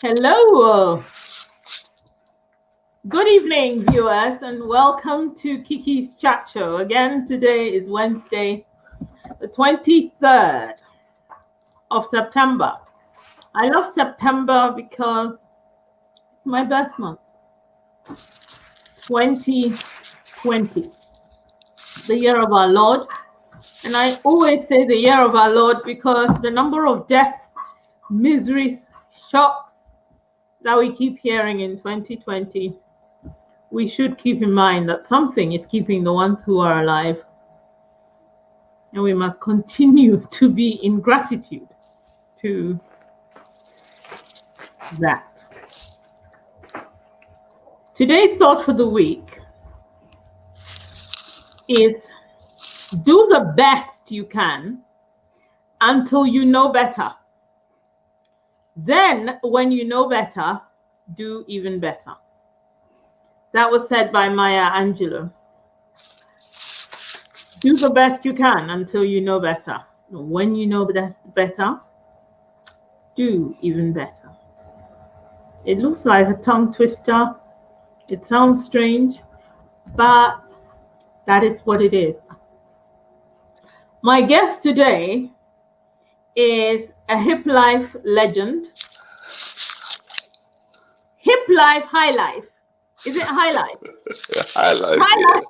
Hello. Good evening, viewers, and welcome to Kiki's Chat Show. Again, today is Wednesday, the 23rd of September. I love September because it's my birth month, 2020, the year of our Lord. And I always say the year of our Lord because the number of deaths, miseries, shocks that we keep hearing in 2020, we should keep in mind that something is keeping the ones who are alive. And we must continue to be in gratitude to that. Today's thought for the week is do the best you can until you know better. Then, when you know better, do even better. That was said by Maya Angelou. Do the best you can until you know better. When you know better, do even better. It looks like a tongue twister. It sounds strange, but that is what it is. My guest today is a Hiplife legend. Highlife. Is it Highlife? Highlife.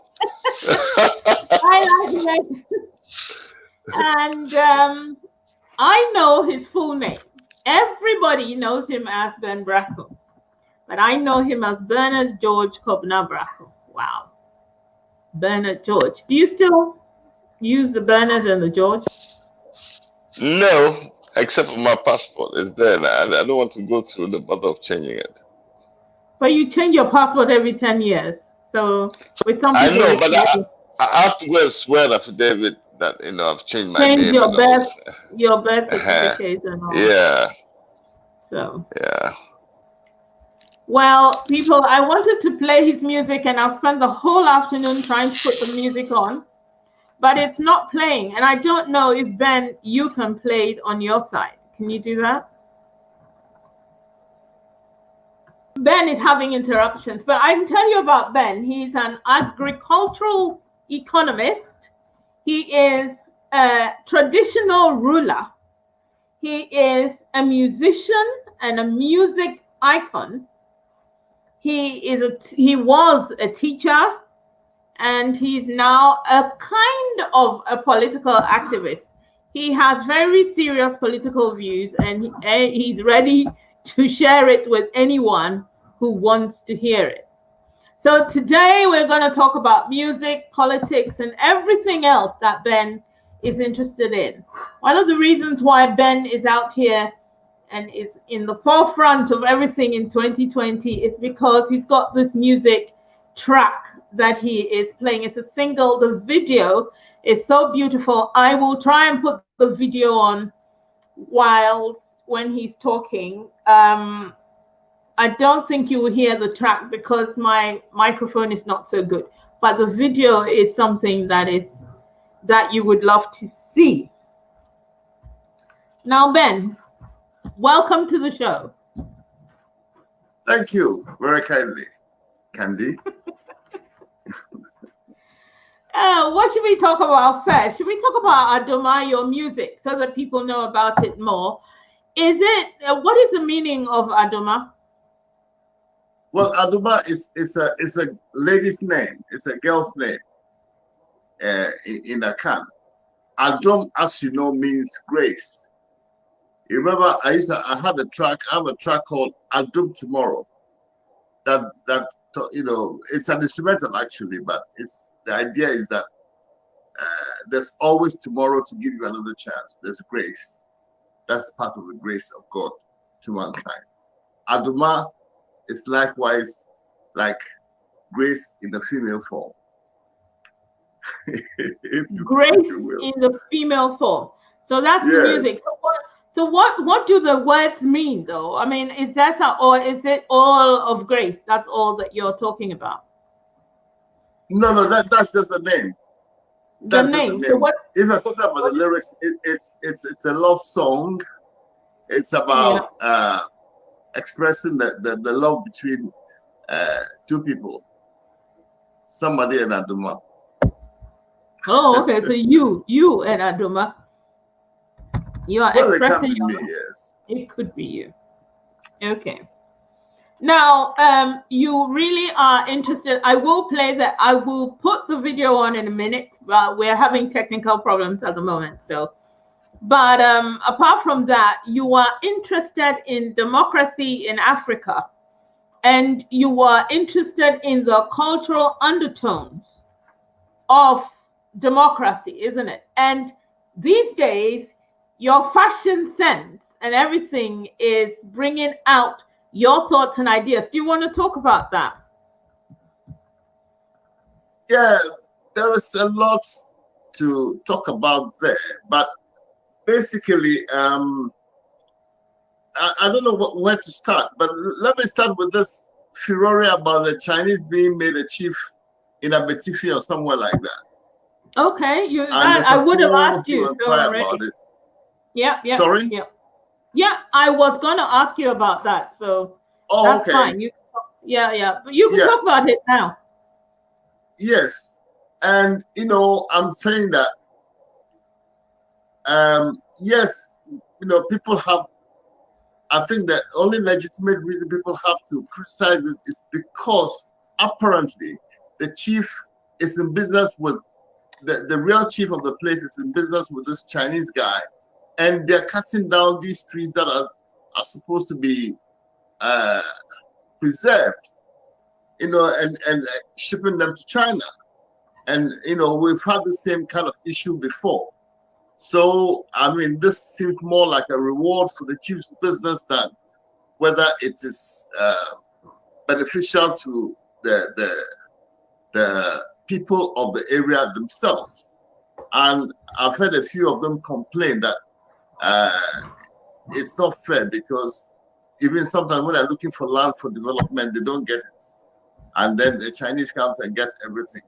Highlife legend. And I know his full name. Everybody knows him as Ben Brako, but I know him as Bernard George Kobna Brako. Wow. Bernard George. Do you still use the Bernard and the George? No, except for my passport is there, and I don't want to go through the bother of changing it. But you change your passport every 10 years. So with some I people, know, but I have to go and swear an affidavit that I've changed my change name. your birth certificate and all. Yeah. So yeah. Well, people, I wanted to play his music, and I've spent the whole afternoon trying to put the music on, but it's not playing. And I don't know if Ben, you can play it on your side. Can you do that? Ben is having interruptions, but I can tell you about Ben. He's an agricultural economist. He is a traditional ruler. He is a musician and a music icon. He was a teacher, and he's now a kind of a political activist. He has very serious political views, and he's ready to share it with anyone who wants to hear it. So today we're going to talk about music, politics, and everything else that Ben is interested in. One of the reasons why Ben is out here and is in the forefront of everything in 2020 is because he's got this music track that he is playing. It's a single. The video is so beautiful. I will try and put the video on when he's talking. I don't think you will hear the track because my microphone is not so good, but the video is something that you would love to see. Now, Ben, welcome to the show. Thank you very kindly, Candy. What should we talk about first? Should we talk about ADOMA, your music, so that people know about it more? What is the meaning of ADOMA? Well, ADOMA is a lady's name. It's a girl's name in Akan. Adom, as you know, means grace. You remember, I have a track called Adom Tomorrow. That it's an instrumental actually, but the idea is that there's always tomorrow to give you another chance. There's grace. That's part of the grace of God to mankind. Adoma is likewise like grace in the female form. Grace in the female form. So that's the music. So what do the words mean, though? I mean, is it all of grace? That's all that you're talking about? No, that's just the name. That's the name. So what? If you're talking about the lyrics, it's a love song. It's about expressing the love between two people, somebody and ADOMA. Oh, okay. So you and ADOMA, you are expressing it can be your me, yes. It could be you. Okay. Now, you really are interested. I will put the video on in a minute. We're having technical problems at the moment, so. But apart from that, you are interested in democracy in Africa, and you are interested in the cultural undertones of democracy, isn't it? And these days, your fashion sense and everything is bringing out your thoughts and ideas. Do you want to talk about that? Yeah, there is a lot to talk about there, but basically, I don't know where to start, but let me start with this furore about the Chinese being made a chief in Abetifi or somewhere like that. Okay, I would have asked you about it. Yeah. Sorry? Yeah, I was going to ask you about that, so that's fine. Yeah, but you can talk about it now. Yes, and I'm saying that yes, people have. I think the only legitimate reason people have to criticize it is because apparently the chief is in business with the real chief of the place is in business with this Chinese guy, and they're cutting down these trees that are supposed to be preserved, and shipping them to China. And we've had the same kind of issue before. So I mean, this seems more like a reward for the chief's business than whether it is beneficial to the people of the area themselves. And I've heard a few of them complain that it's not fair, because even sometimes when they're looking for land for development, they don't get it, and then the Chinese comes and gets everything.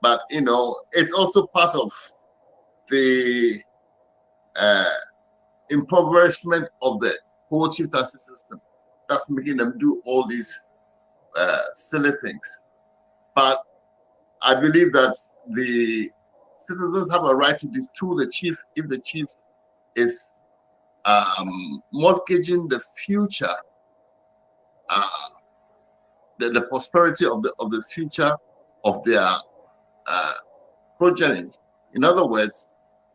But it's also part of the impoverishment of the whole chieftaincy system that's making them do all these silly things. But I believe that the citizens have a right to distrust the chief if the chief is mortgaging the future, the prosperity of the future of their progeny. In other words,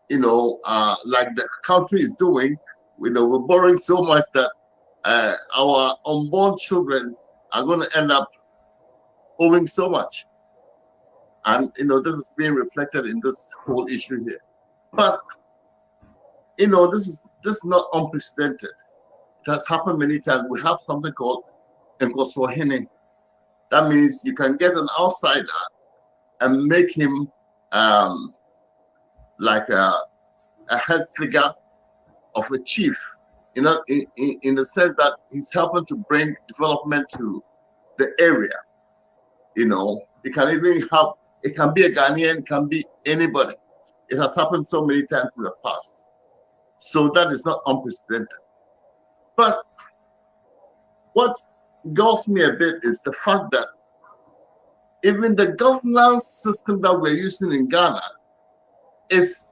like the country is doing, we're borrowing so much that our unborn children are going to end up owing so much. And, this is being reflected in this whole issue here. But, this is not unprecedented. It has happened many times. We have something called Nkoswahini. That means you can get an outsider and make him like a head figure of a chief, in the sense that he's helping to bring development to the area. It can even help. It can be a Ghanaian, it can be anybody. It has happened so many times in the past. So that is not unprecedented. But what gulls me a bit is the fact that even the governance system that we're using in Ghana is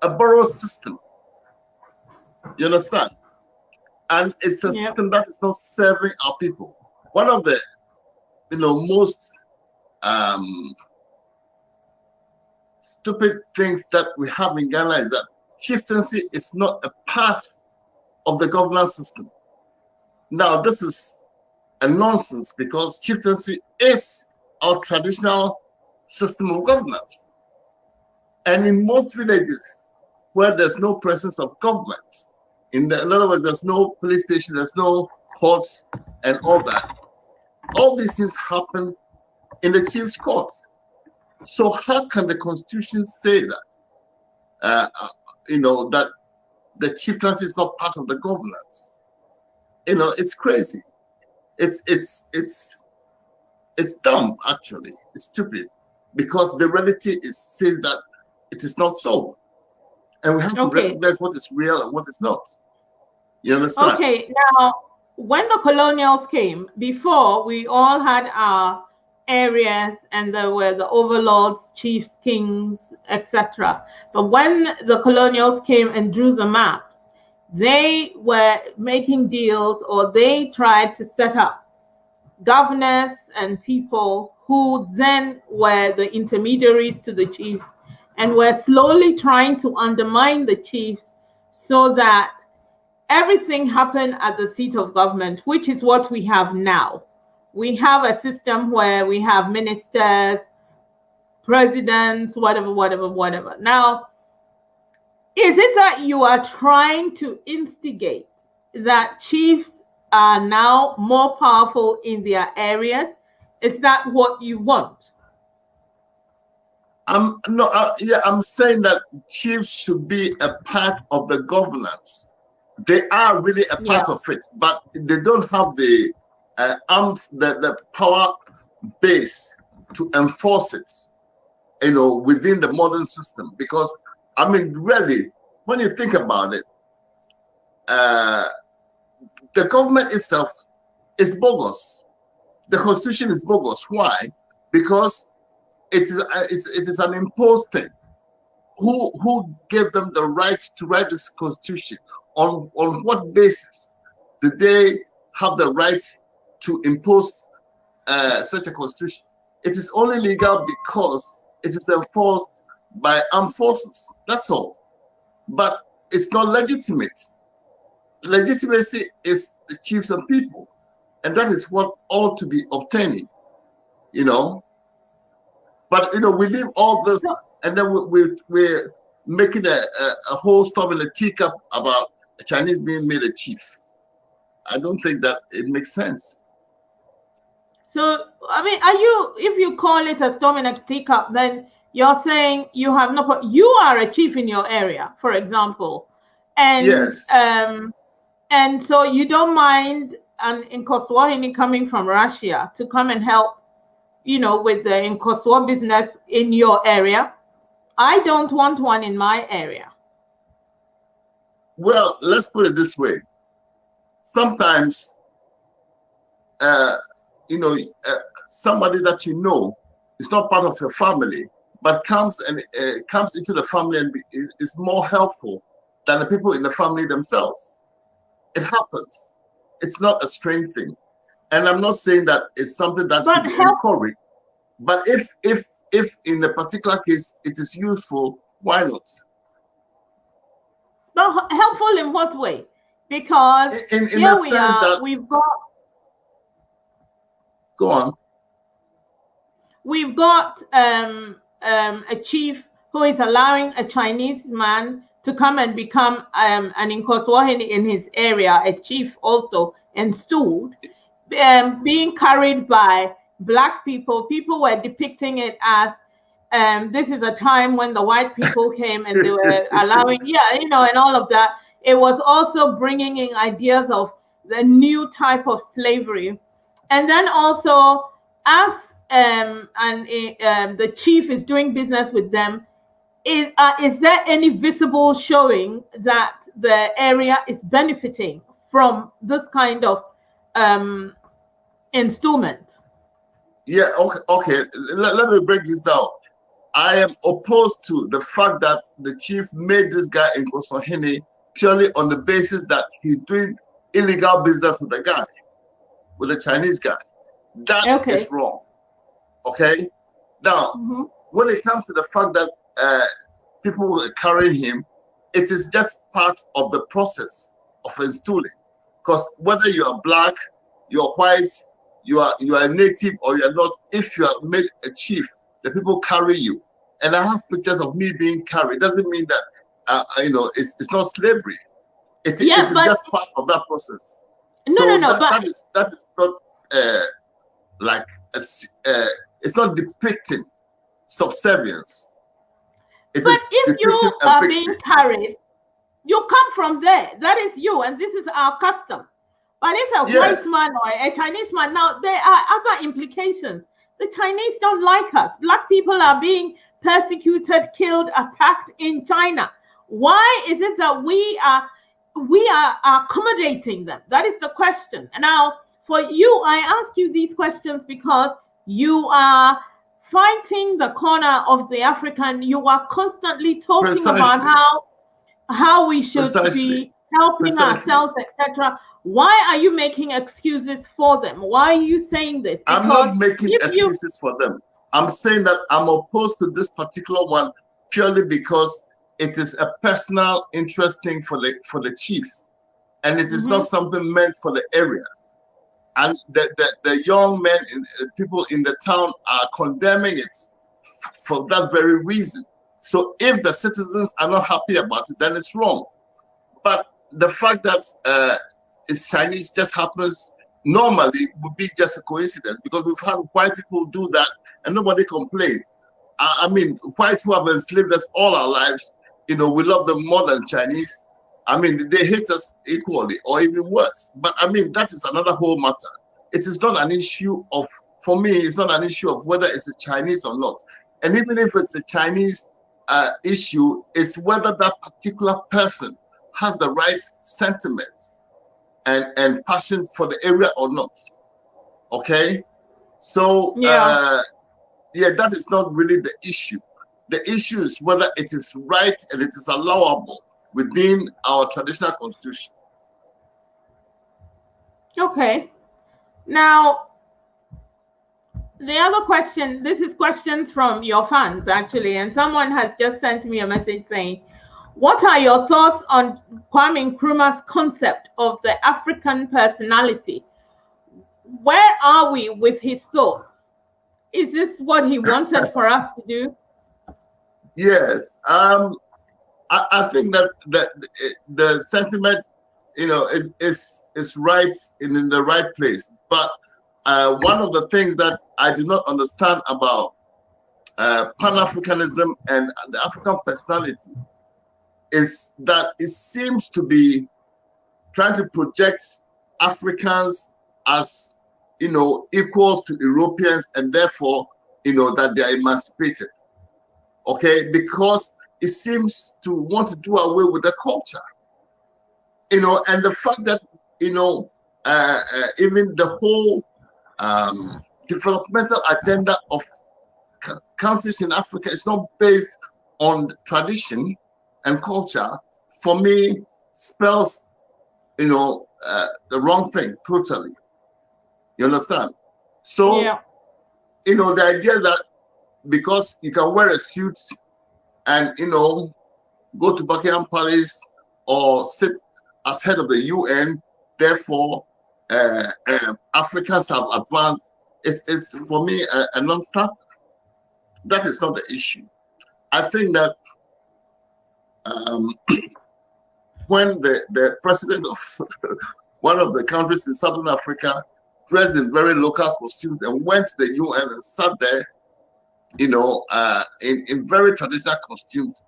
a borrowed system. You understand? And it's a system that is not serving our people. One of the most stupid things that we have in Ghana is that chieftaincy is not a part of the governance system. Now, this is a nonsense, because chieftaincy is our traditional system of governance. And in most villages where there's no presence of government, in other words, there's no police station, there's no courts and all that, all these things happen in the chief's courts. So how can the Constitution say that, that the chieftaincy is not part of the governance? It's crazy. It's dumb, actually. It's stupid, because the reality says that it is not so. And we have to recognize what is real and what is not. You understand? Okay, now when the colonials came, before we all had our areas and there were the overlords, chiefs, kings, etc. But when the colonials came and drew the maps, they were making deals, or they tried to set up governors and people who then were the intermediaries to the chiefs, and were slowly trying to undermine the chiefs so that everything happened at the seat of government, which is what we have now. We have a system where we have ministers, presidents, whatever. Now, is it that you are trying to instigate that chiefs are now more powerful in their areas? Is that what you want? I'm saying that chiefs should be a part of the governance. They are really a part of it, but they don't have the arms, the power base to enforce it, within the modern system. Because, I mean, really, when you think about it, the government itself is bogus. The constitution is bogus. Why? Because it is an imposed thing. Who gave them the right to write this constitution? On what basis did they have the right to impose such a constitution? It is only legal because it is enforced by armed forces. That's all. But it's not legitimate. Legitimacy is the chiefs and people, and that is what ought to be obtaining. But we leave all this, and then we're making a whole storm in a teacup about a Chinese being made a chief. I don't think that it makes sense. So, I mean, if you call it a storm in a teacup, then you're saying you have you are a chief in your area, for example. And yes. And so you don't mind an Nkoswahini coming from Russia to come and help, with the Nkoswa business in your area. I don't want one in my area. Well, let's put it this way. Sometimes, somebody that is not part of your family, but comes into the family and is more helpful than the people in the family themselves. It happens. It's not a strange thing. And I'm not saying that it's something that should be encouraged. But if in a particular case it is useful, why not? But helpful in what way? Because in the sense that we've got. Go on. We've got a chief who is allowing a Chinese man to come and become an Nkoswahini in his area, a chief also installed, being carried by Black people. People were depicting it as this is a time when the white people came and they were allowing, and all of that. It was also bringing in ideas of the new type of slavery. And then also, as the chief is doing business with them, is there any visible showing that the area is benefiting from this kind of installment? Yeah, okay. Let me break this down. I am opposed to the fact that the chief made this guy in Nkoswahini purely on the basis that he's doing illegal business with the Chinese guy. That is wrong. Okay? Now, when it comes to the fact that people were carrying him, it is just part of the process of installing. Because whether you are Black, you're white, you are a native, or you're not, if you are made a chief, the people carry you. And I have pictures of me being carried. Doesn't mean that it's not slavery. It is just part of that process. That is not it's not depicting subservience. But if you are being carried, you come from there. That is you, and this is our custom. But if a white man or a Chinese man, now there are other implications. The Chinese don't like us. Black people are being persecuted, killed, attacked in China. Why is it that we are we are accommodating them. That is the question. And now, for you, I ask you these questions because you are fighting the corner of the African. You are constantly talking Precisely. about how we should Precisely. be helping Precisely. ourselves, etc. Why are you making excuses for them? Why are you saying this? Because I'm not making excuses for them. I'm saying that I'm opposed to this particular one purely because it is a personal interest thing for the chief, and it is not something meant for the area. And the young men and people in the town are condemning it for that very reason. So if the citizens are not happy about it, then it's wrong. But the fact that it's Chinese just happens normally would be just a coincidence, because we've had white people do that and nobody complained. I mean, whites who have enslaved us all our lives, we love them more than Chinese. I mean, they hate us equally or even worse. But I mean, that is another whole matter. It is not an issue of, for me, it's not an issue of whether it's a Chinese or not. And even if it's a Chinese issue, it's whether that particular person has the right sentiment and passion for the area or not. Okay? So, yeah, that is not really the issue. The issue is whether it is right and it is allowable within our traditional constitution. Okay. Now, the other question, this is questions from your fans actually, and someone has just sent me a message saying, what are your thoughts on Kwame Nkrumah's concept of the African personality? Where are we with his thoughts? Is this what he wanted for us to do? Yes. I think that the sentiment, is right in the right place. But one of the things that I do not understand about Pan-Africanism and the African personality is that it seems to be trying to project Africans as, equals to Europeans, and therefore, that they are emancipated. Okay, because it seems to want to do away with the culture, and the fact that, even the whole developmental agenda of countries in Africa is not based on tradition and culture, for me, spells, the wrong thing totally. You understand? So, yeah. The idea that because you can wear a suit and, go to Buckingham Palace or sit as head of the UN, therefore Africans have advanced, it's for me a non-starter. That is not the issue. I think that when the president of one of the countries in Southern Africa dressed in very local costumes and went to the UN and sat there, in very traditional costumes,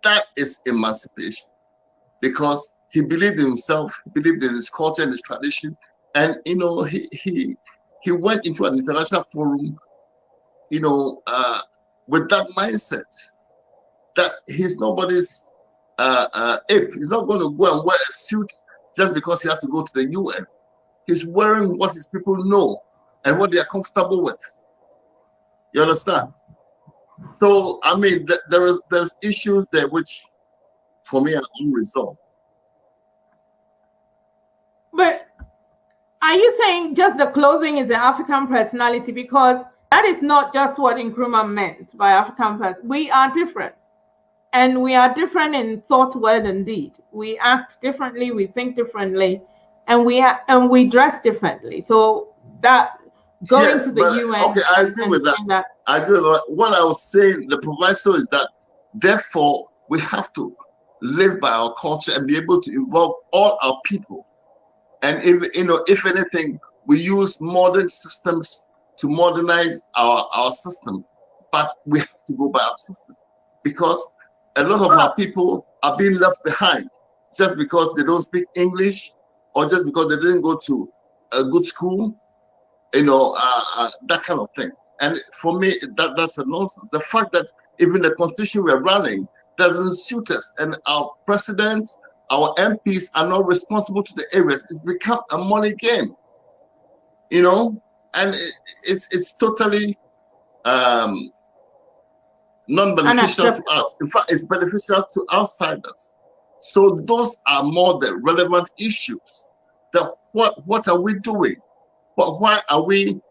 that is emancipation, because he believed in himself, he believed in his culture and his tradition, and he went into an international forum, with that mindset that he's nobody's ape. He's not going to go and wear a suit just because he has to go to the UN. He's wearing what his people know and what they are comfortable with. You understand? So, I mean, there's issues there which, for me, are unresolved. But are you saying just the clothing is the African personality? Because that is not just what Nkrumah meant by African personality. We are different. And we are different in thought, word, and deed. We act differently, we think differently, and we dress differently. So that going to the UN. Okay, I agree with that. I agree with that. What I was saying, the proviso is that, therefore, we have to live by our culture and be able to involve all our people. And if anything, we use modern systems to modernize our system, but we have to go by our system, because a lot of our people are being left behind just because they don't speak English or just because they didn't go to a good school, that kind of thing. And for me, that's a nonsense. The fact that even the constitution we're running doesn't suit us, and our president our MPs are not responsible to the areas. It's become a money game, you know, and it's totally non-beneficial to us. In fact, it's beneficial to outsiders. So those are more the relevant issues. That what are we doing? But why do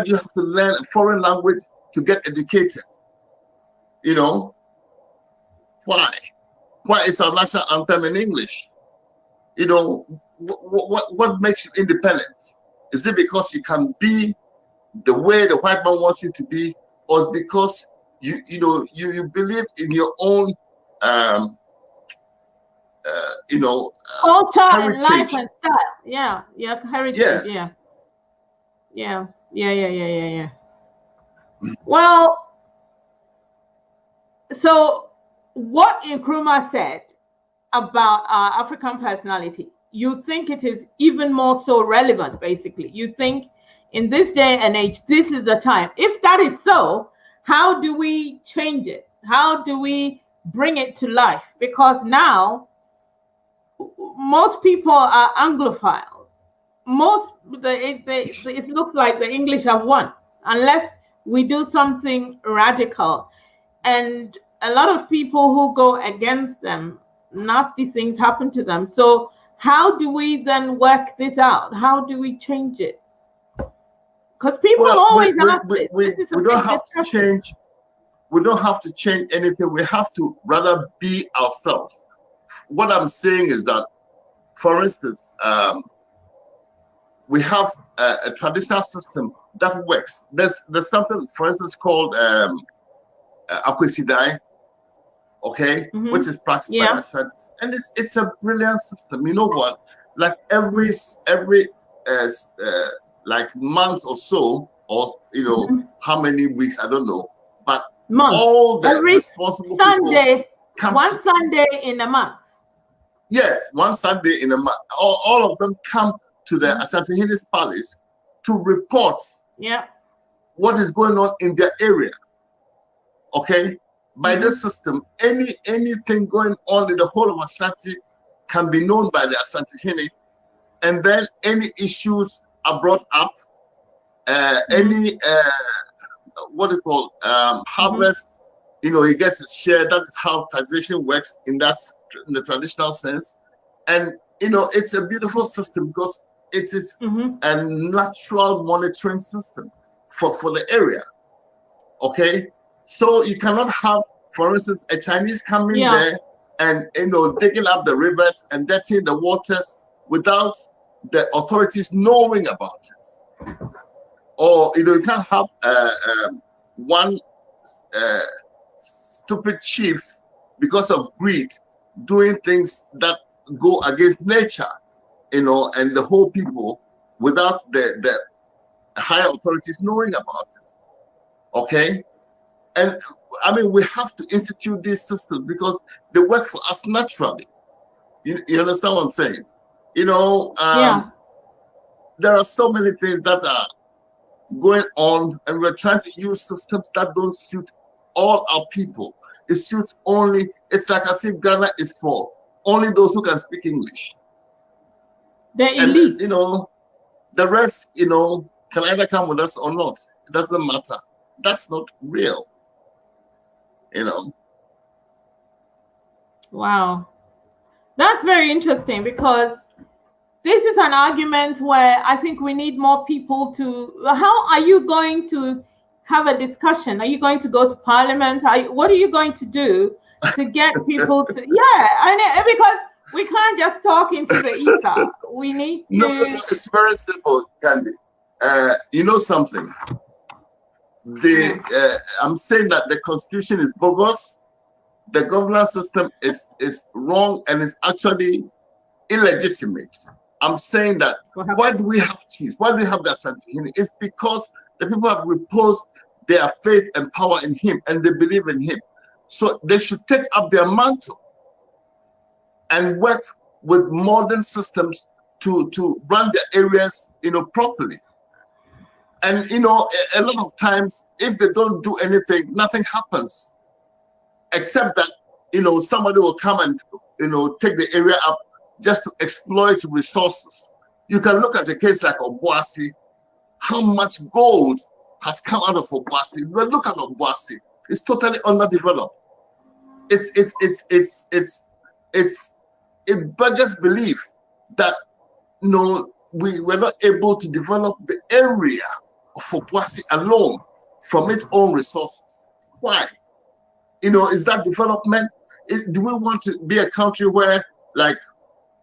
you have to learn a foreign language to get educated? You know, why? Why is our national anthem in English? You know, what makes you independent? Is it because you can be the way the white man wants you to be, or because you believe in your own culture heritage. And life and style? Yeah, heritage. Yes. Yeah. Well, so what Nkrumah said about our African personality, you think it is even more so relevant, basically. You think in this day and age, this is the time. If that is so, how do we change it? How do we bring it to life? Because now, most people are Anglophiles. It looks like the English have won, unless we do something radical. And a lot of people who go against them, nasty things happen to them. So how do we then work this out? How do we change it? Because people always ask this. We don't have to change. We don't have to change anything. We have to rather be ourselves. What I'm saying is that, for instance, we have a traditional system that works. There's something, for instance, called candykisseih, okay, which is practiced by Ashantis, and it's a brilliant system. You know what? Like every like month or so, or how many weeks, I don't know, but all the responsible Sunday, one Sunday in a month. Yes, one Sunday in a month. All of them come to the Ashanti Palace to report what is going on in their area. Okay? By this system, anything going on in the whole of Ashanti can be known by the Ashanti, and then any issues are brought up, any harvest, he gets his share. That is how taxation works in the traditional sense. And it's a beautiful system because it is a natural monitoring system for the area. Okay, so you cannot have, for instance, a Chinese coming there and digging up the rivers and dirtying the waters without the authorities knowing about it. Or you can't have one stupid chief, because of greed, doing things that go against nature, and the whole people without the higher authorities knowing about it. Okay, and I mean, we have to institute these systems because they work for us naturally. You understand what I'm saying? There are so many things that are going on, and we're trying to use systems that don't suit all our people. It suits only, it's like as if Ghana is for only those who can speak English. The elite. And, the rest, can either come with us or not. It doesn't matter. That's not real. Wow. That's very interesting, because this is an argument where I think we need more people to. How are you going to have a discussion? Are you going to go to Parliament? What are you going to do to get people to? Because we can't just talk into the ether. We need to. No, it's very simple, Candy. You know something? I'm saying that the constitution is bogus. The governance system is wrong and is actually illegitimate. I'm saying that why do we have chiefs? Why do we have the Asantehene? It's because the people have reposed their faith and power in him, and they believe in him. So they should take up their mantle and work with modern systems to run their areas, properly. And a lot of times, if they don't do anything, nothing happens, except that somebody will come and take the area up just to exploit resources. You can look at a case like Obuasi, how much gold has come out of Obuasi. But look at Obuasi; it's totally underdeveloped. It beggars belief that we were not able to develop the area of Obuasi alone from its own resources. Why? Is that development? Do we want to be a country where like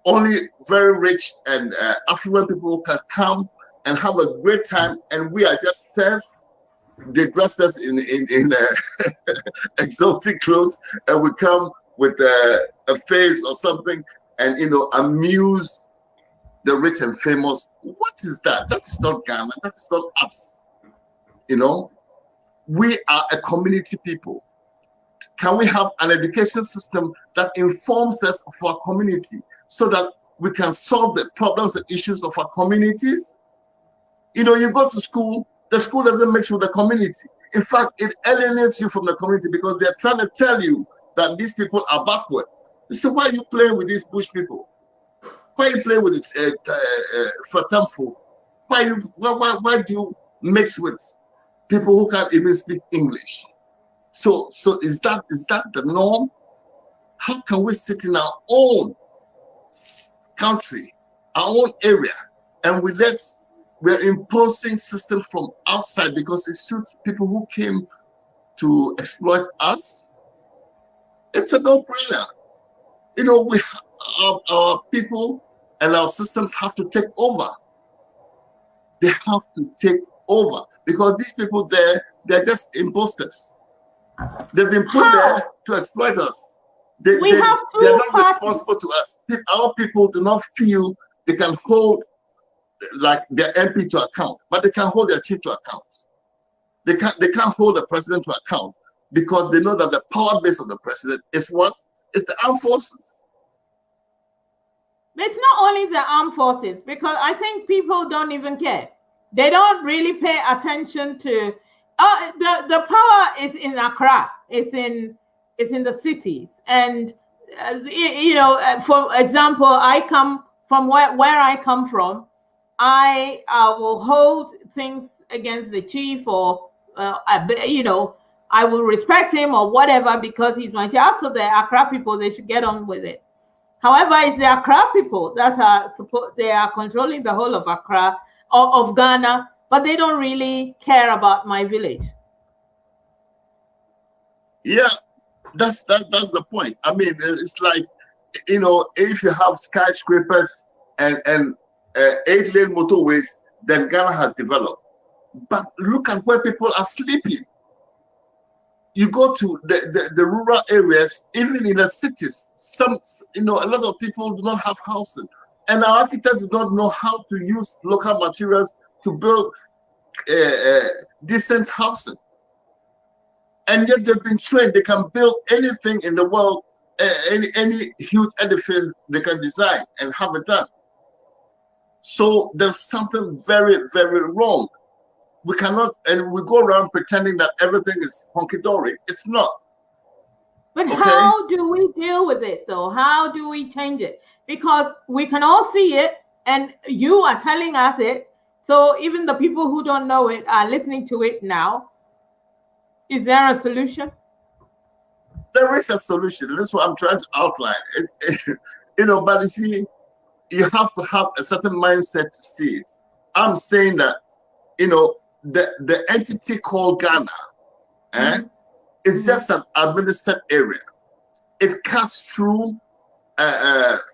only very rich and affluent people can come and have a great time, and we are just serfs? They dress us in exotic clothes, and we come with a face or something, and amuse the rich and famous. What is that? That's not Ghana. That's not us. We are a community people. Can we have an education system that informs us of our community so that we can solve the problems and issues of our communities? You go to school, the school doesn't mix with the community. In fact, it alienates you from the community because they're trying to tell you that these people are backward. So why are you playing with these bush people? Why are you playing with Fratamfo? Why do you mix with people who can't even speak English? So is that the norm? How can we sit in our own country, our own area, and we're imposing systems from outside because it suits people who came to exploit us? It's a no-brainer. Our people and our systems have to take over. They have to take over because these people they're just imposters. They've been put there to exploit us. They're not responsible to us. Our people do not feel they can hold like their MP to account, but they can hold their chief to account. They can't hold the president to account because they know that the power base of the president is what? It's the armed forces. It's not only the armed forces, because I think people don't even care. They don't really pay attention to the power is in Accra. It's in the cities, and for example, I come from where I come from. I will hold things against the chief, or I will respect him or whatever because he's my child. So the Accra people, they should get on with it. However, it's the Accra people that they are controlling the whole of Accra or of Ghana, but they don't really care about my village. Yeah, that's the point. I mean, it's like, if you have skyscrapers and 8-lane motorways, then Ghana has developed. But look at where people are sleeping. You go to the rural areas, even in the cities, a lot of people do not have housing. And our architects do not know how to use local materials to build decent housing. And yet they've been trained, they can build anything in the world, any huge edifice they can design and have it done. So there's something very, very wrong. We cannot, and we go around pretending that everything is hunky-dory. It's not. But okay, how do we deal with it, though? How do we change it? Because we can all see it, and you are telling us it. So even the people who don't know it are listening to it now. Is there a solution? There is a solution. That's what I'm trying to outline. But you see, you have to have a certain mindset to see it. I'm saying that, the entity called Ghana, it's just an administered area. It cuts through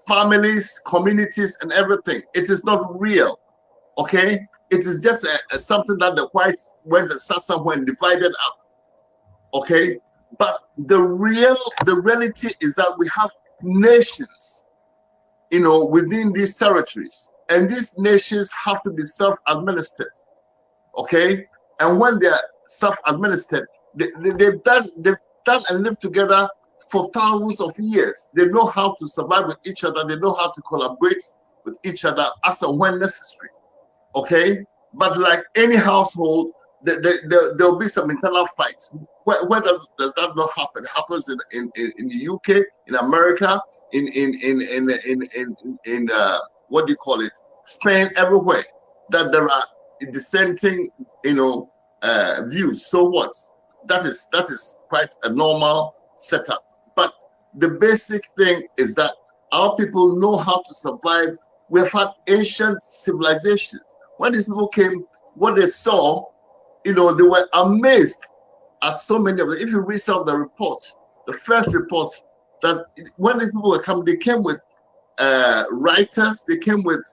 families, communities, and everything. It is not real, okay? It is just something that the whites went and sat somewhere and divided up, okay? But the reality is that we have nations, within these territories, and these nations have to be self-administered. Okay, and when they're self-administered, they've done and lived together for thousands of years. They know how to survive with each other. They know how to collaborate with each other as and when necessary. Okay, but like any household, there'll be some internal fights. Where does that not happen? It happens in the UK, in America, in what do you call it? Spain, everywhere. That there are dissenting, views. So what? That is quite a normal setup. But the basic thing is that our people know how to survive. We have had ancient civilizations. When these people came, what they saw, they were amazed at so many of them. If you read some of the reports, the first reports, that when these people were coming, they came with writers, they came with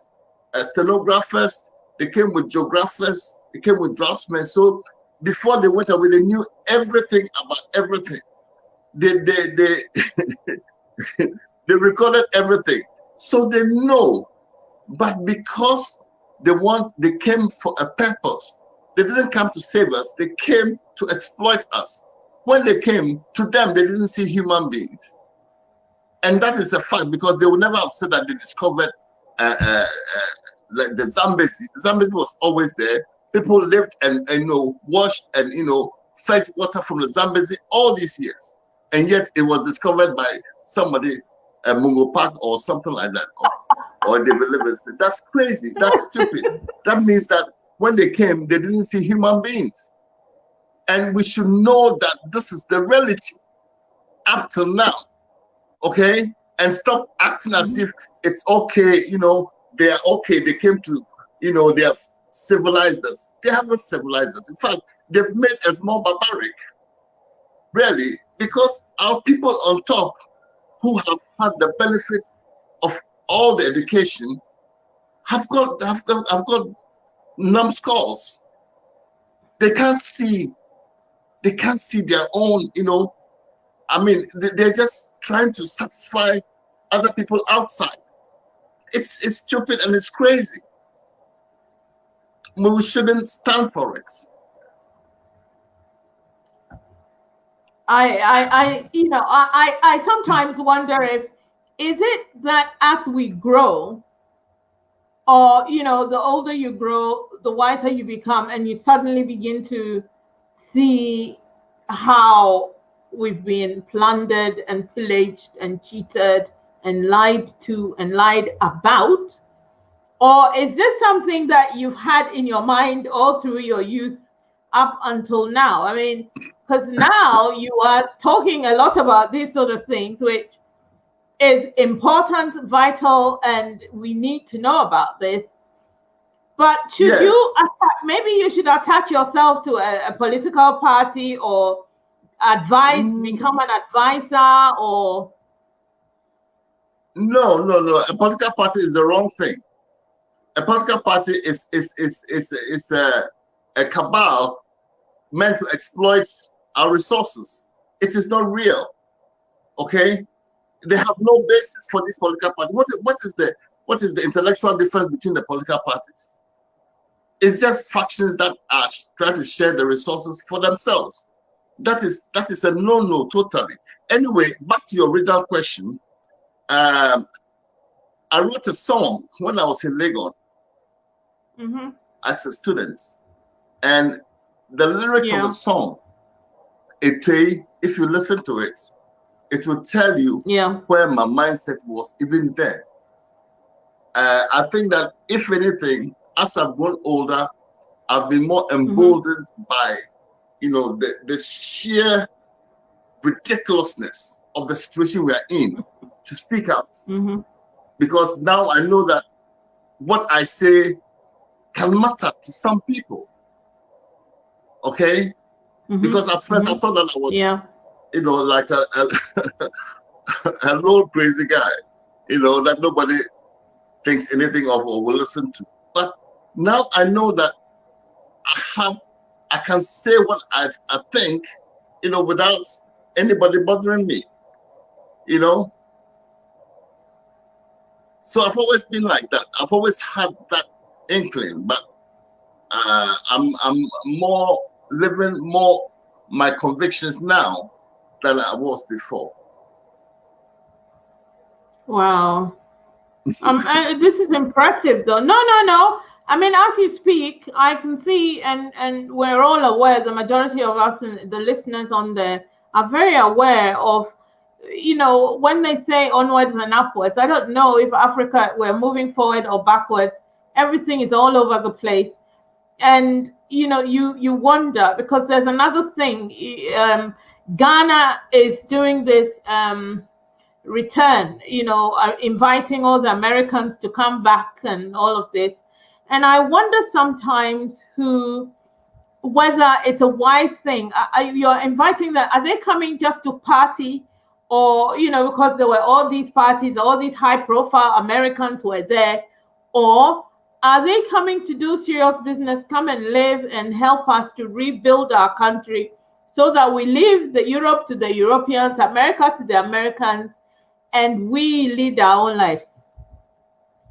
stenographers, they came with geographers, they came with draftsmen. So before they went away, they knew everything about everything. They they recorded everything, so they know. But because they came for a purpose. They didn't come to save us. They came to exploit us. When they came, to them, they didn't see human beings. And that is a fact, because they would never have said that they discovered like the Zambezi. The Zambezi was always there. People lived and washed and fetched water from the Zambezi all these years. And yet it was discovered by somebody, Mungo Park or something like that, or they believe it's. That's crazy. That's stupid. That means that when they came, they didn't see human beings. And we should know that this is the reality up till now, okay? And stop acting as if it's okay, they are okay. They came to, they have civilized us. They haven't civilized us. In fact, they've made us more barbaric, really, because our people on top who have had the benefit of all the education have got numbskulls. They can't see their own, they're just trying to satisfy other people outside. It's stupid and it's crazy. We shouldn't stand for it. I sometimes wonder is it that as we grow, or the older you grow, the wiser you become, and you suddenly begin to see how we've been plundered and pillaged and cheated and lied to and lied about? Or is this something that you've had in your mind all through your youth up until now? I mean, because now you are talking a lot about these sort of things, which is important, vital, and we need to know about this. But should maybe you should attach yourself to a political party or become an advisor or... No. A political party is the wrong thing. A political party is a cabal meant to exploit our resources. It is not real. Okay? They have no basis for this political party. What is the intellectual difference between the political parties? It's just factions that are trying to share the resources for themselves. That is a no totally. Anyway, back to your original question. I wrote a song when I was in Lagos as a student, and the lyrics of the song, if you listen to it, it will tell you where my mindset was even then. I think that if anything, as I've grown older, I've been more emboldened by, the sheer ridiculousness of the situation we are in to speak out. Because now I know that what I say can matter to some people. Okay? Because at first I thought that I was, like a low crazy guy, that nobody thinks anything of or will listen to. But now I know that I can say what I think, without anybody bothering me, So I've always been like that. I've always had that inkling, but I'm more living more my convictions now than I was before. Wow. This is impressive though. No. I mean, as you speak, I can see, and we're all aware, the majority of us and the listeners on there are very aware of, when they say onwards and upwards, I don't know if Africa, we're moving forward or backwards. Everything is all over the place. And, you wonder, because there's another thing. Ghana is doing this return, inviting all the Americans to come back and all of this. And I wonder sometimes whether it's a wise thing. You're inviting them, are they coming just to party? Or, because there were all these parties, all these high profile Americans were there? Or are they coming to do serious business, come and live and help us to rebuild our country so that we leave the Europe to the Europeans, America to the Americans, and we lead our own lives?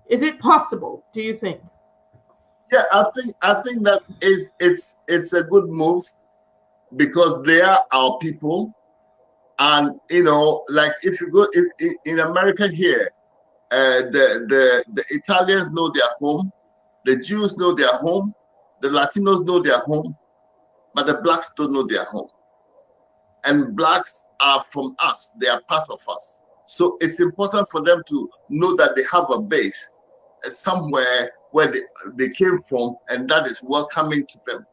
Is it possible, do you think? Yeah, I think that it's a good move, because they are our people. And like if you go in America here, the Italians know their home, the Jews know their home, the Latinos know their home, but the blacks don't know their home. And blacks are from us, they are part of us. So it's important for them to know that they have a base somewhere where they came from, and that is welcoming to them.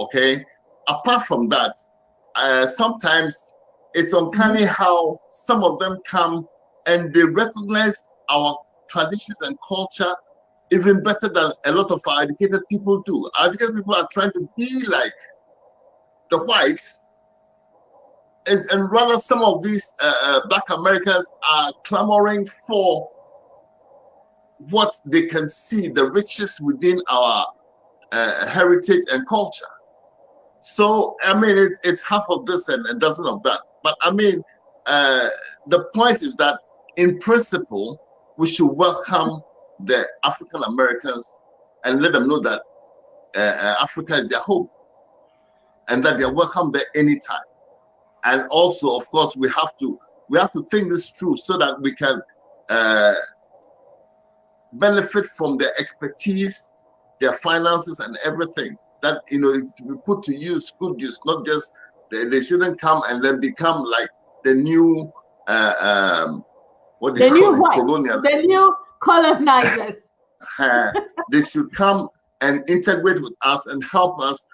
Okay. Apart from that, sometimes it's uncanny how some of them come and they recognize our traditions and culture even better than a lot of our educated people do. Our educated people are trying to be like the whites, and rather some of these Black Americans are clamoring for what they can see, the riches within our heritage and culture. So, I mean, it's half of this and a dozen of that. But I mean, the point is that in principle, we should welcome the African Americans and let them know that Africa is their home and that they're welcome there anytime. And also, of course, we have to think this through so that we can benefit from their expertise, their finances, and everything. That to be put to use, good use, not just they shouldn't come and then become like the new what do you call it, colonial, the new colonizers. They should come and integrate with us and help us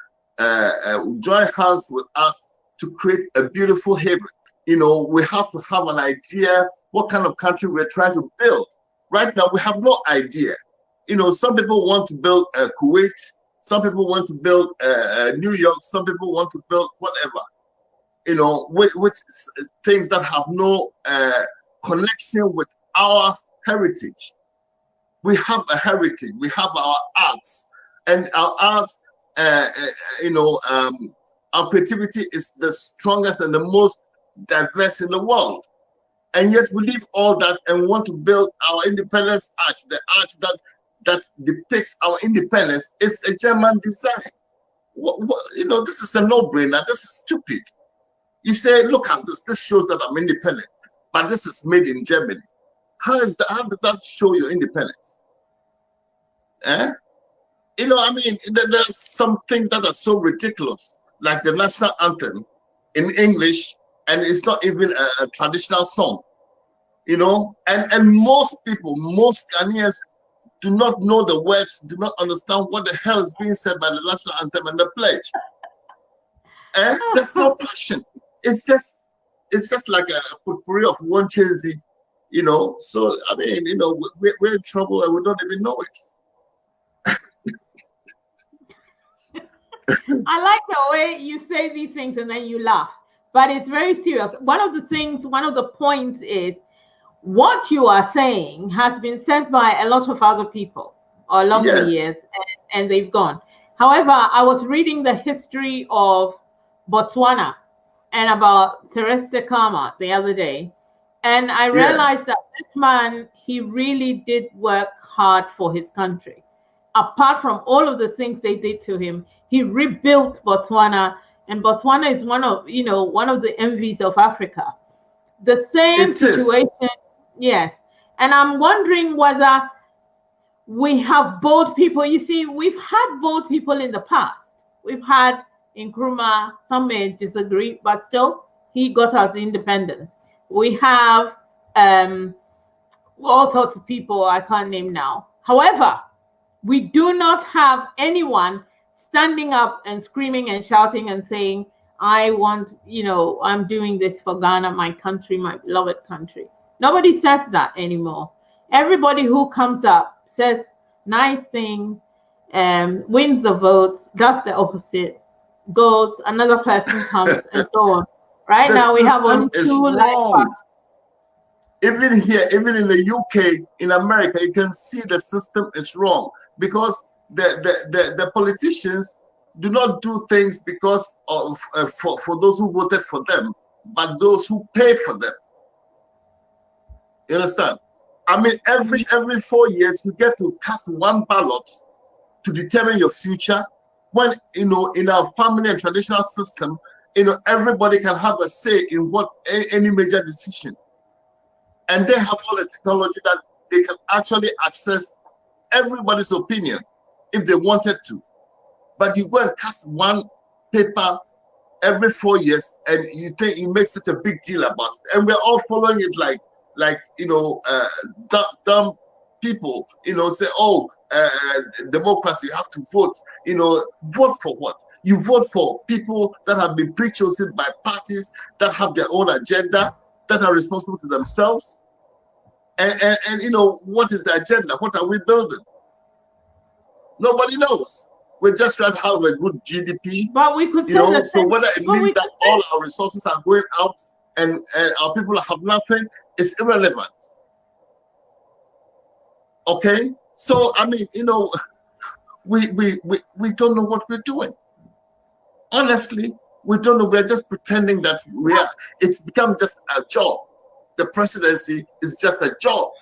join hands with us to create a beautiful haven. We have to have an idea what kind of country we're trying to build. Right now, we have no idea. Some people want to build Kuwait, some people want to build New York, some people want to build whatever, which things that have no connection with our heritage. We have a heritage, we have our arts, and our arts, our creativity is the strongest and the most diverse in the world. And yet we leave all that and want to build our independence arch, the arch that depicts our independence. It's a German design. This is a no-brainer. This is stupid. You say, look at this. This shows that I'm independent, but this is made in Germany. How does that show your independence? I mean, there's some things that are so ridiculous, like the national anthem in English, and it's not even a traditional song, and most people, most Ghanaians do not know the words, do not understand what the hell is being said by the national anthem and the pledge. And there's no passion. It's just like a potpourri of one cheesy, So I mean, we're in trouble and we don't even know it. I like the way you say these things and then you laugh, but it's very serious. One of the points is what you are saying has been said by a lot of other people along the years, and they've gone. However, I was reading the history of Botswana and about Celeste Khama the other day, and I realized that this man, he really did work hard for his country. Apart from all of the things they did to him, he rebuilt Botswana, and Botswana is one of the envies of Africa. The same situation, yes. And I'm wondering whether We have bold people. You see, we've had bold people in the past. We've had Nkrumah, some may disagree, but still, he got us independence. We have all sorts of people I can't name now. However, we do not have anyone standing up and screaming and shouting and saying, I want, I'm doing this for Ghana, my country, my beloved country. Nobody says that anymore. Everybody who comes up says nice things, wins the votes, does the opposite, goes, another person comes, and so on. Right now we have only two like. Even here, even in the UK, in America, you can see the system is wrong because the politicians do not do things because of for those who voted for them, but those who pay for them. You understand? I mean, every 4 years you get to cast one ballot to determine your future. When in our family and traditional system, everybody can have a say in what any major decision. And they have all the technology that they can actually access everybody's opinion if they wanted to. But you go and cast one paper every 4 years, and you think you make such a big deal about it, and we're all following it like dumb people. Say, oh, democracy, you have to vote. Vote for what? You vote for people that have been pre-chosen by parties that have their own agenda, that are responsible to themselves. And what is the agenda? What are we building? Nobody knows. We're just trying to have a good GDP. But we could so whether it means that all our resources are going out and our people have nothing is irrelevant. Okay? So I mean, we don't know what we're doing. Honestly, we don't know. We're just pretending that it's become just a job. The presidency is just a job,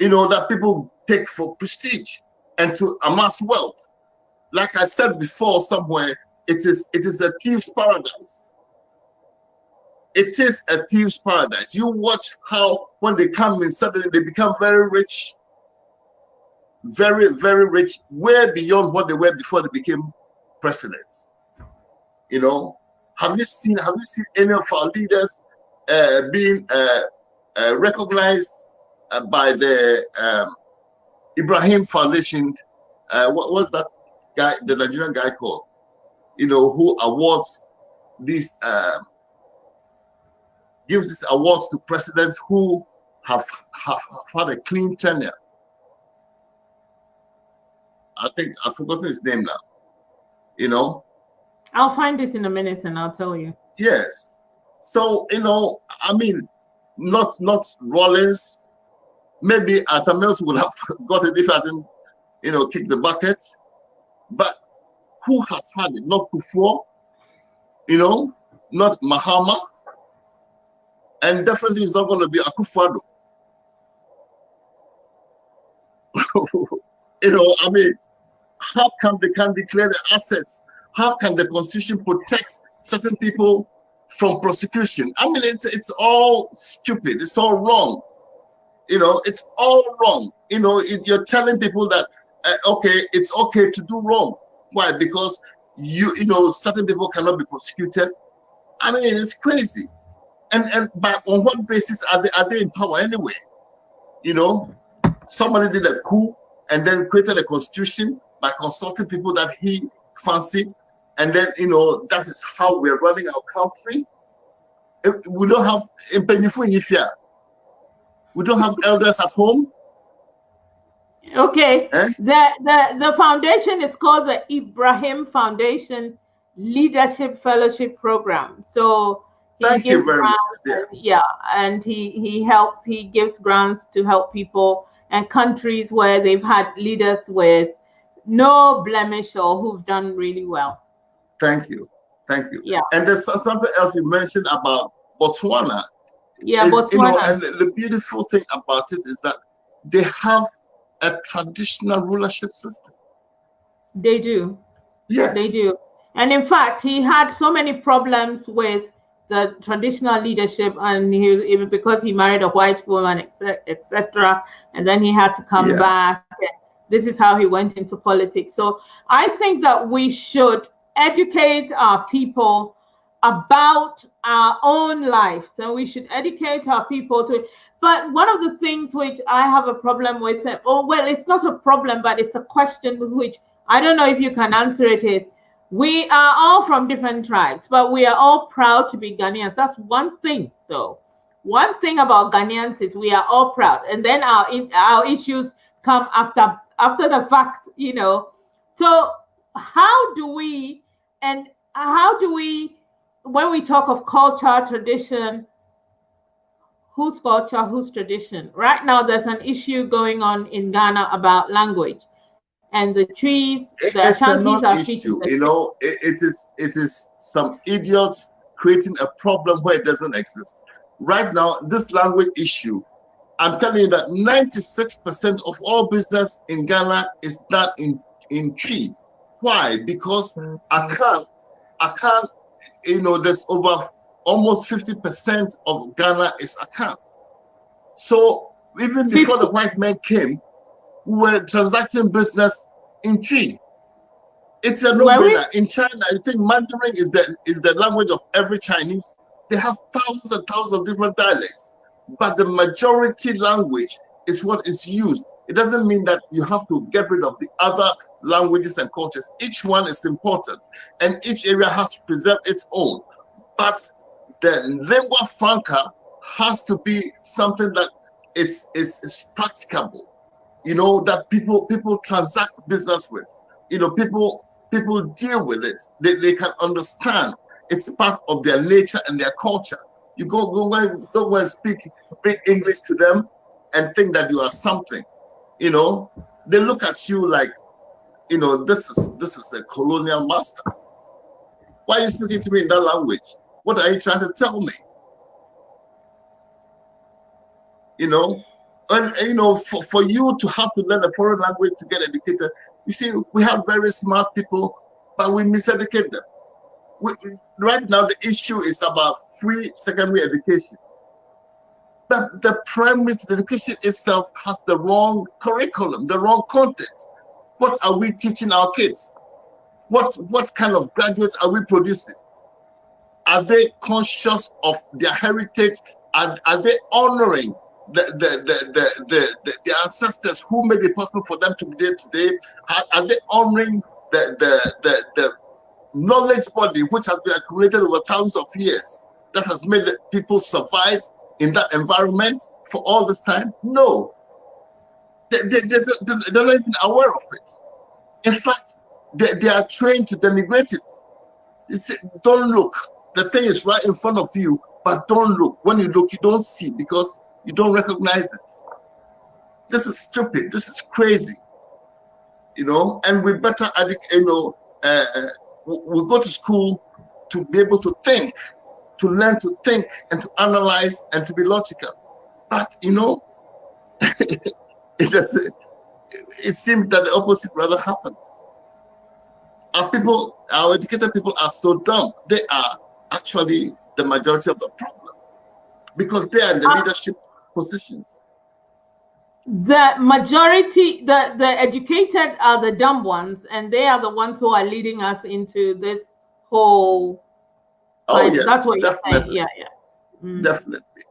that people take for prestige and to amass wealth. Like I said before somewhere, it is a thief's paradise. It is a thief's paradise. You watch how when they come in, suddenly they become very rich, very, very rich, way beyond what they were before they became presidents. Have you seen any of our leaders being recognized by the Ibrahim Foundation? What was that guy, the Nigerian guy called? Who awards these, gives these awards to presidents who have had a clean tenure. I think I've forgotten his name now. I'll find it in a minute and I'll tell you. Yes. So, I mean, not Rollins. Maybe Atamels would have got it if I didn't, kick the bucket. But who has had it? Not Kufuor, not Mahama. And definitely it's not going to be Akufo-Addo. I mean, how come they can declare the assets? How can the Constitution protect certain people from prosecution? I mean, it's all stupid. It's all wrong. It's all wrong. You're telling people that okay, it's okay to do wrong. Why? Because certain people cannot be prosecuted. I mean, it's crazy. But on what basis are they in power anyway? Somebody did a coup and then created a constitution by consulting people that he fancied. And then, that is how we're running our country. We don't have we don't have elders at home. Okay. The foundation is called the Ibrahim Foundation Leadership Fellowship Program. So thank you very much. Yeah, and he gives grants to help people and countries where they've had leaders with no blemish or who've done really well. Thank you. Yeah. And there's something else you mentioned about Botswana. Yeah, Botswana. And the beautiful thing about it is that they have a traditional rulership system. They do. Yes. They do. And in fact, he had so many problems with the traditional leadership, and he because he married a white woman, etc., and then he had to come back. This is how he went into politics. So I think that we should educate our people about our own life. So we should educate our people to. But one of the things which I have a problem with, well, it's not a problem, but it's a question which I don't know if you can answer it, is we are all from different tribes, but we are all proud to be Ghanaians. That's one thing, though. One thing about Ghanaians is we are all proud, and then our issues come after the fact, So how do we, when we talk of culture, tradition, whose culture, whose tradition? Right now, there's an issue going on in Ghana about language. And the trees, the Ashantis are issue, it is some idiots creating a problem where it doesn't exist. Right now, this language issue, I'm telling you that 96% of all business in Ghana is done in tree. Why? Because I can't, there's over almost 50% of Ghana is Akan. So even before the white men came, we were transacting business in tree. It's a no-brainer. In China, I think Mandarin is the language of every Chinese. They have thousands and thousands of different dialects, but the majority language is what is used. It doesn't mean that you have to get rid of the other languages and cultures. Each one is important, and each area has to preserve its own. But the lingua franca has to be something that is practicable. That people transact business with. People deal with it. They can understand. It's part of their nature and their culture. You don't go and speak big English to them and think that you are something. They look at you like, this is a colonial master. Why are you speaking to me in that language? What are you trying to tell me? And for you to have to learn a foreign language to get educated, you see, we have very smart people, but we miseducate them. Right now, the issue is about free secondary education. But the primary education itself has the wrong curriculum, the wrong content. What are we teaching our kids? What kind of graduates are we producing? Are they conscious of their heritage? Are they honoring the ancestors who made it possible for them to be there today? Are they honoring the knowledge body which has been accumulated over thousands of years that has made people survive in that environment for all this time? No. They're not even aware of it. In fact, they are trained to denigrate it. They say, don't look. The thing is right in front of you, but don't look. When you look, you don't see because you don't recognize it. This is stupid. This is crazy. And we better, we go to school to be able to think, to learn to think and to analyze and to be logical. But, it seems that the opposite rather happens. Our educated people are so dumb. They are actually the majority of the problem because they are in the leadership positions. The majority, the educated are the dumb ones, and they are the ones who are leading us into this whole. Yes, that's what you're saying. Yeah. Definitely.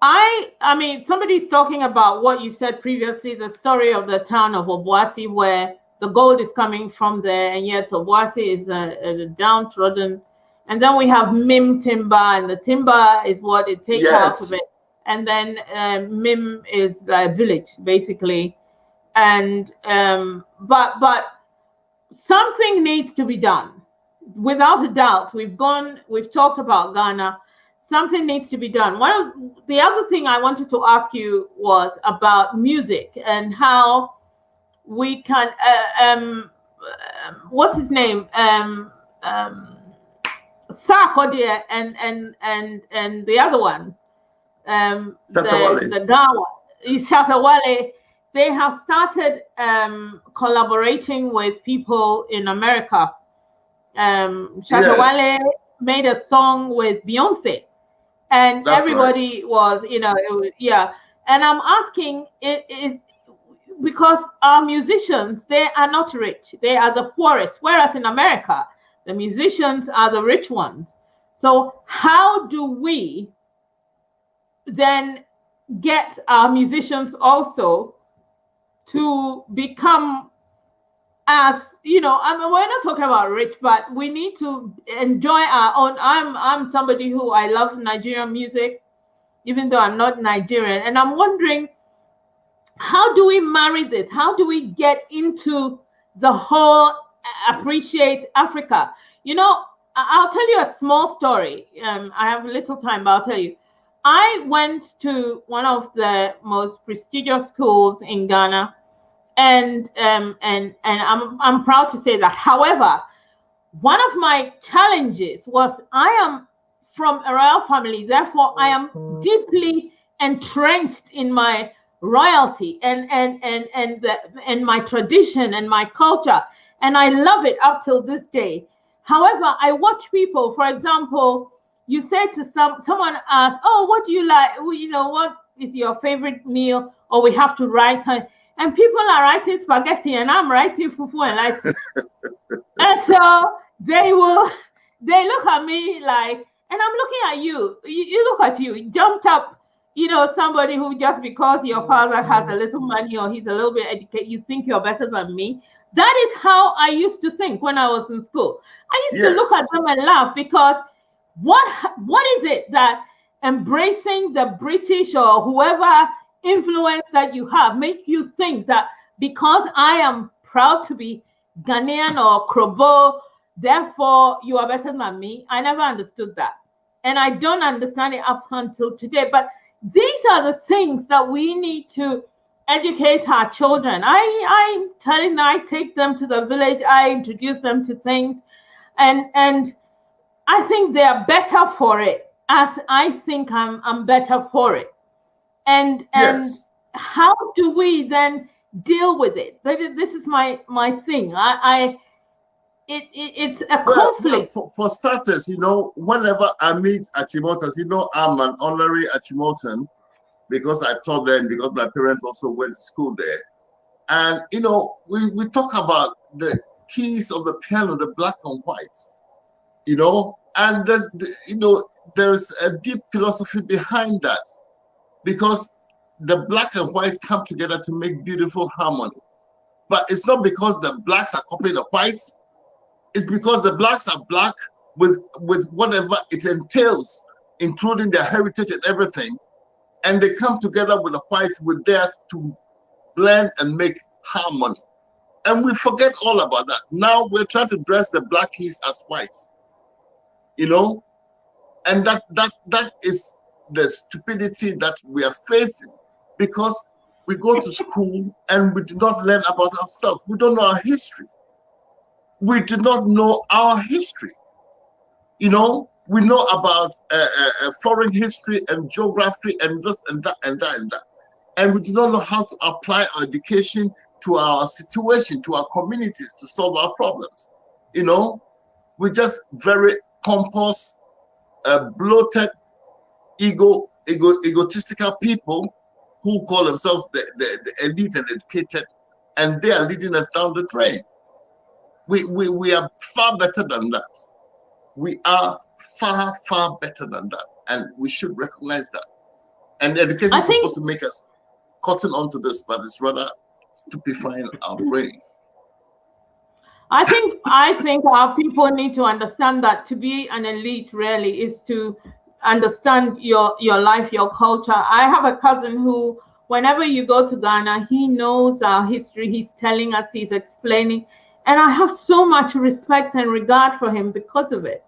I mean, somebody's talking about what you said previously, the story of the town of Obuasi, where the gold is coming from there, and yet Obuasi is a downtrodden. And then we have Mim timber, and the timber is what it takes out of it. And then Mim is a village, basically. And but something needs to be done. Without a doubt, we've talked about Ghana. Something needs to be done. The other thing I wanted to ask you was about music and how we can what's his name? Sarkodie and the other one, the Gawa, Shatawale. They have started collaborating with people in America, Shatta Wale made a song with Beyonce, and That's everybody was, it was, yeah. And I'm asking it because our musicians, they are not rich; they are the poorest. Whereas in America, the musicians are the rich ones. So how do we then get our musicians also to become as, I mean, we're not talking about rich, but we need to enjoy our own. I'm somebody who, I love Nigerian music, even though I'm not Nigerian. And I'm wondering, how do we marry this? How do we get into the whole appreciate Africa? I'll tell you a small story. I have little time, but I'll tell you. I went to one of the most prestigious schools in Ghana, and I'm proud to say that. However, one of my challenges was I am from a royal family, therefore I am deeply entrenched in my royalty and my tradition and my culture, and I love it up till this day. However, I watch people, for example, you say to someone asks, "Oh, what do you like? What is your favorite meal?" Or we have to write, and people are writing spaghetti, and I'm writing fufu and rice. And so they look at me like, and I'm looking at you. You look at you, jumped up, somebody who just because your father has a little money or he's a little bit educated, you think you're better than me. That is how I used to think when I was in school. I used to look at them and laugh because what is it that embracing the British or whoever influence that you have make you think that because I am proud to be Ghanaian or Krobo, therefore you are better than me? I never understood that. And I don't understand it up until today. But these are the things that we need to educate our children. I'm telling them, I take them to the village, I introduce them to things, and I think they are better for it, as I think I'm better for it. And how do we then deal with it? This is my thing. It's a conflict. For starters, whenever I meet Achimotans, I'm an honorary Achimotan because I taught them, because my parents also went to school there. And, we talk about the keys of the piano, the black and white, and there's a deep philosophy behind that, because the black and white come together to make beautiful harmony. But it's not because the blacks are copying the whites. It's because the blacks are black with whatever it entails, including their heritage and everything. And they come together with the whites with theirs to blend and make harmony. And we forget all about that. Now we're trying to dress the blackies as whites, and that is the stupidity that we are facing, because we go to school and we do not learn about ourselves. We don't know our history. We do not know our history. We know about foreign history and geography and this and that and that and that. And we do not know how to apply our education to our situation, to our communities, to solve our problems. We're just very pompous, bloated, egotistical people who call themselves the elite and educated, and they are leading us down the drain. We are far better than that. We are far, far better than that, and we should recognize that. And education is supposed to make us cotton onto this, but it's rather stupefying our brains. I think our people need to understand that to be an elite really is to understand your life, your culture. I have a cousin who, whenever you go to Ghana, he knows our history. He's telling us, he's explaining. And I have so much respect and regard for him because of it.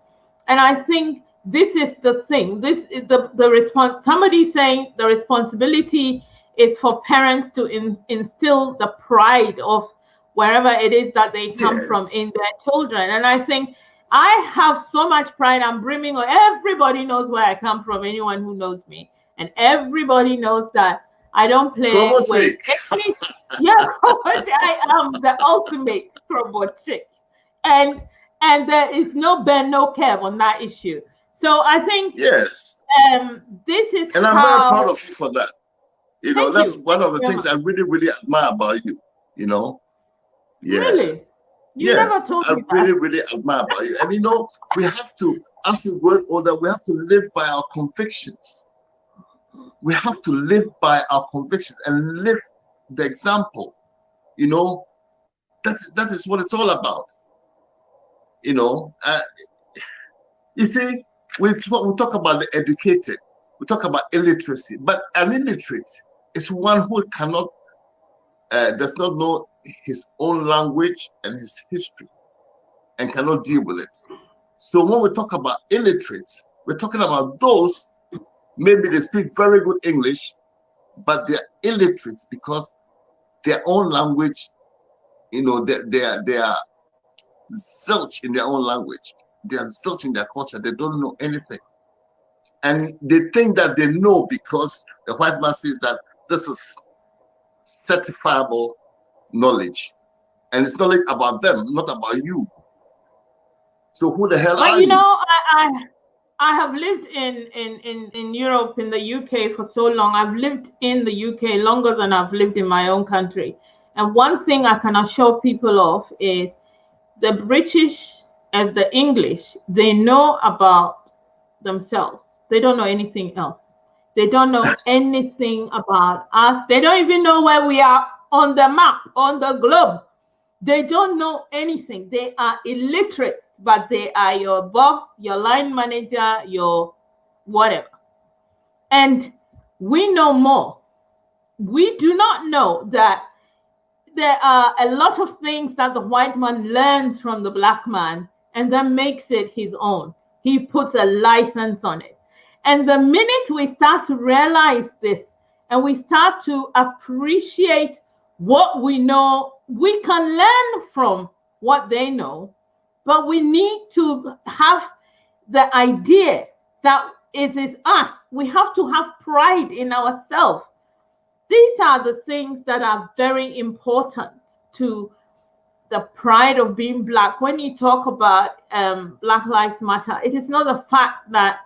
And I think this is the thing. This is the response. Somebody saying the responsibility is for parents to instill the pride of wherever it is that they come from in their children. And I think I have so much pride. I'm brimming. Everybody knows where I come from, anyone who knows me. And everybody knows that I don't play with I am the ultimate robot chick. And and there is no bend, no curve on that issue. So I think yes, this is and I'm very proud of you for that. You know, that's one of the things I really, really admire about you. You know, yeah. Really? You never told me I really, really admire about you. And you know, we have to, as we grow older, we have to live by our convictions. We have to live by our convictions and live the example. You know, that is what it's all about. You know, you see, we talk about the educated, we talk about illiteracy, but an illiterate is one who cannot, does not know his own language and his history and cannot deal with it. So when we talk about illiterates, we're talking about those, maybe they speak very good English, but they're illiterates because their own language, you know, they are zilch in their own language. They are zilch in their culture. They don't know anything. And they think that they know because the white man says that this is certifiable knowledge. And it's knowledge about them, not about you. So who the hell are you? But you know, I have lived in Europe, in the UK for so long. I've lived in the UK longer than I've lived in my own country. And one thing I can assure people of is the British and the English, they know about themselves. They don't know anything else. They don't know anything about us. They don't even know where we are on the map, on the globe. They don't know anything. They are illiterate, but they are your boss, your line manager, your whatever. And we know more. We do not know that there are a lot of things that the white man learns from the black man and then makes it his own. He puts a license on it. And the minute we start to realize this and we start to appreciate what we know, we can learn from what they know, but we need to have the idea that it is us. We have to have pride in ourselves. These are the things that are very important to the pride of being black. When you talk about Black Lives Matter, it is not the fact that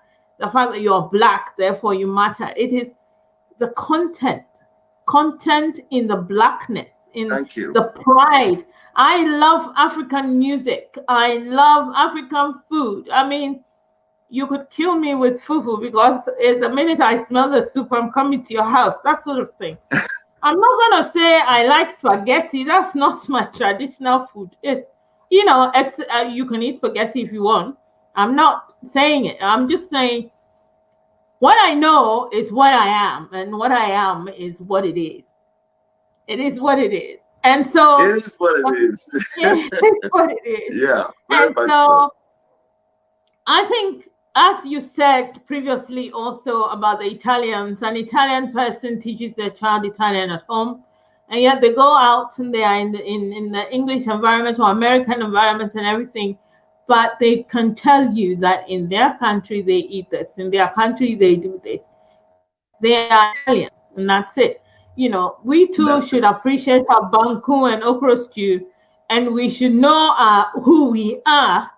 you're black, therefore you matter. It is the content in the blackness, in the pride. I love African music. I love African food. I mean, you could kill me with fufu because the minute I smell the soup, I'm coming to your house, that sort of thing. I'm not going to say I like spaghetti. That's not my traditional food. You can eat spaghetti if you want. I'm not saying it. I'm just saying what I know is what I am, and what I am is what it is. It is what it is. And so it is what it is. It is what it is. Yeah. And so I think, as you said previously also about the Italians, an Italian person teaches their child Italian at home, and yet they go out and they are in the English environment or American environment and everything, but they can tell you that in their country they eat this, in their country they do this. They are Italians, and that's it. You know, we too should appreciate our banku and okra stew, and we should know who we are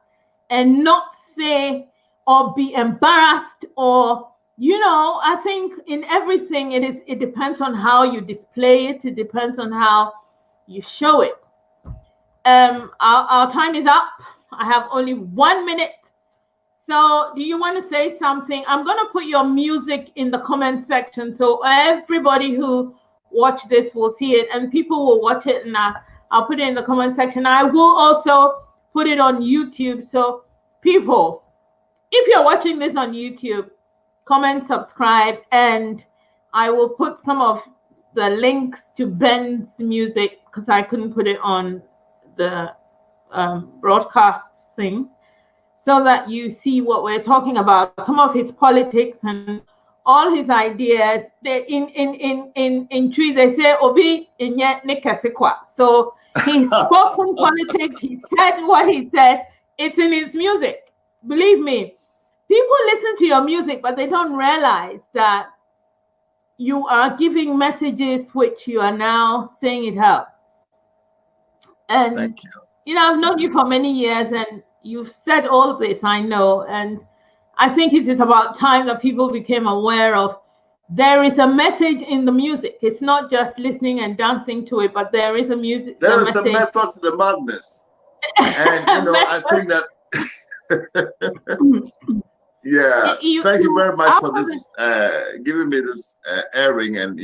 and not say or be embarrassed, or I think in everything it depends on how you display it. It depends on how you show it. Our time is up. I have only 1 minute. So do you want to say something? I'm going to put your music in the comment section so everybody who watch this will see it, and people will watch it, and I'll put it in the comment section. I will also put it on YouTube. So people, if you're watching this on YouTube, comment, subscribe, and I will put some of the links to Ben's music because I couldn't put it on the broadcast thing, so that you see what we're talking about, some of his politics and all his ideas. In Tree they say obi inye nekasekwa. So he's spoken politics. He said what he said. It's in his music. Believe me, people listen to your music, but they don't realize that you are giving messages which you are now saying it out. And thank you. I've known you for many years, and you've said all this, I know, and I think it is about time that people became aware of there is a message in the music. It's not just listening and dancing to it, but there is a music. There is a method to the madness, and I think that. Yeah, thank you very much for this, giving me this airing, and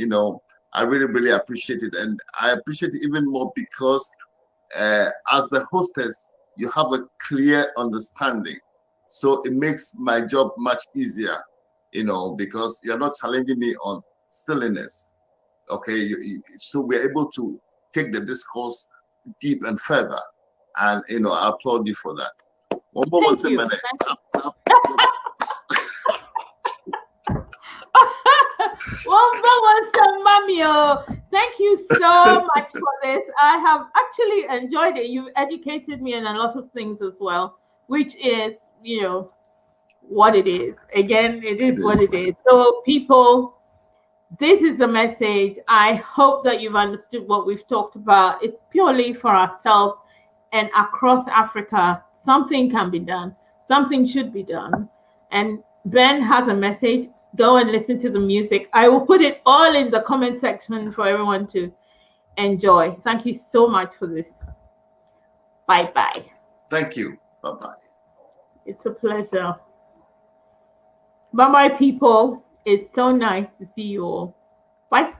I really, really appreciate it, and I appreciate it even more because as the hostess, you have a clear understanding, so it makes my job much easier, because you're not challenging me on silliness. Okay, so we're able to take the discourse deep and further, and I applaud you for that. One more was the minute. Thank you so much for this. I have actually enjoyed it. You've educated me in a lot of things as well, which is, what it is. Again, it is what it is. So people, this is the message. I hope that you've understood what we've talked about. It's purely for ourselves, and across Africa, something can be done. Something should be done. And Ben has a message. Go and listen to the music. I will put it all in the comment section for everyone to enjoy. Thank you so much for this. Bye-bye. Thank you. Bye-bye. It's a pleasure. Bye-bye, people. It's so nice to see you all. Bye.